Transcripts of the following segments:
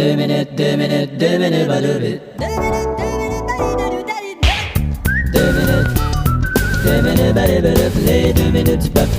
Pas deux minutes. 2 minutes, les 2 minutes du peuple.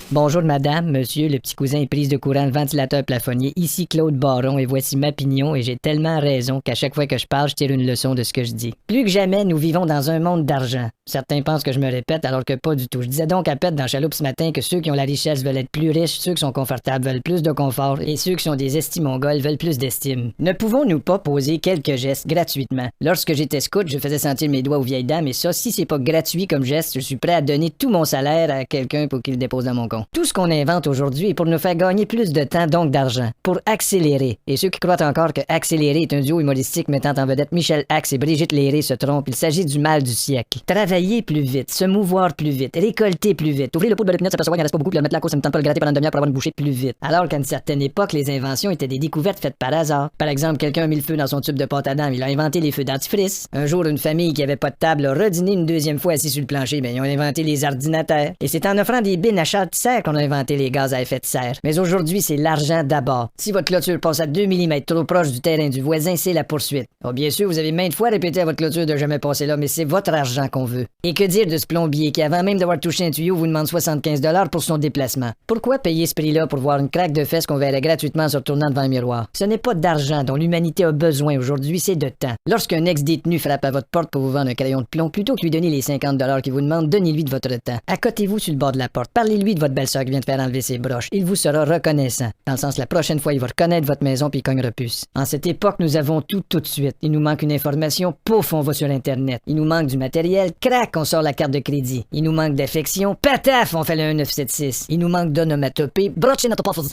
Bonjour madame, monsieur, le petit cousin est prise de courant, le ventilateur plafonnier. Ici Claude Baron et voici ma pignon et j'ai tellement raison qu'à chaque fois que je parle, je tire une leçon de ce que je dis. Plus que jamais, nous vivons dans un monde d'argent. Certains pensent que je me répète alors que pas du tout. Je disais donc à Pet dans Chaloupe ce matin que ceux qui ont la richesse veulent être plus riches, ceux qui sont confortables veulent plus de confort et ceux qui sont des estimongols veulent plus d'estime. Ne pouvons-nous pas poser quelques gestes gratuitement? Lorsque j'étais scout, je faisais sentir mes doigts aux vieilles dames et ça, si c'est pas gratuit comme geste, je suis prêt à donner tout mon salaire à quelqu'un pour qu'il le dépose dans mon compte. Tout ce qu'on invente aujourd'hui est pour nous faire gagner plus de temps, donc d'argent. Pour accélérer. Et ceux qui croient encore que Accélérer est un duo humoristique mettant en vedette Michel Axe et Brigitte Léré se trompent. Il s'agit du mal du siècle. Travailler plus vite, se mouvoir plus vite, récolter plus vite, ouvrir le pot de beurre de pinot, s'apercevoir qu'il en reste pas beaucoup, puis le mettre là, ça me tente pas de le gratter pendant une demi-heure pour avoir une bouchée plus vite. Alors qu'à une certaine époque, les inventions étaient des découvertes faites par hasard. Par exemple, quelqu'un a mis le feu dans son tube de pâte à dents, il a inventé les feux dentifrice. Un jour, une famille qui avait pas de table a redîné une deuxième fois assis sur le plancher, ils ont inventé les ordinateurs. Et c'est en offrant des bines à chat de serre qu'on a inventé les gaz à effet de serre. Mais aujourd'hui, c'est l'argent d'abord. Si votre clôture passe à 2 mm trop proche du terrain du voisin, c'est la poursuite. Oh, bien sûr, vous avez maintes fois répété à votre clôture de jamais passer là, mais c'est votre argent qu'on veut. Et que dire de ce plombier qui, avant même d'avoir touché un tuyau, vous demande 75 $ pour son déplacement? Pourquoi payer ce prix-là pour voir une craque de fesses qu'on verrait gratuitement en se retournant devant un miroir? Ce n'est pas d'argent dont l'humanité a besoin aujourd'hui, c'est de temps. Lorsqu'un ex-détenu frappe à votre porte pour vous vendre un crayon de plomb, plutôt que lui donner les 50 $ qu'il vous demande, donnez-lui de votre temps. Accotez-vous sur le bord de la porte. Parlez-lui de votre belle-sœur qui vient de faire enlever ses broches. Il vous sera reconnaissant. Dans le sens, la prochaine fois, il va reconnaître votre maison puis il cognera plus. En cette époque, nous avons tout de suite. Il nous manque une information, pouf, on va sur Internet. Il nous manque du matériel, crac, on sort la carte de crédit. Il nous manque d'affection, pataf, on fait le 1976. Il nous manque d'onomatopée,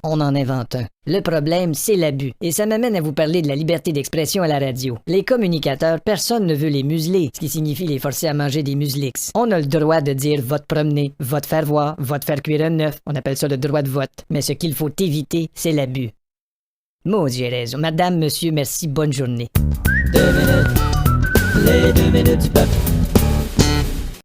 on en invente un. Le problème, c'est l'abus. Et ça m'amène à vous parler de la liberté d'expression à la radio. Les communicateurs, personne ne veut les museler, ce qui signifie les forcer à manger des muselix. On a le droit de dire va te promener, va te faire voir, va te faire cuire un œuf. On appelle ça le droit de vote. Mais ce qu'il faut éviter, c'est l'abus. Maudit, j'ai raison. Madame, monsieur, merci, bonne journée. 2 minutes, les 2 minutes du peuple.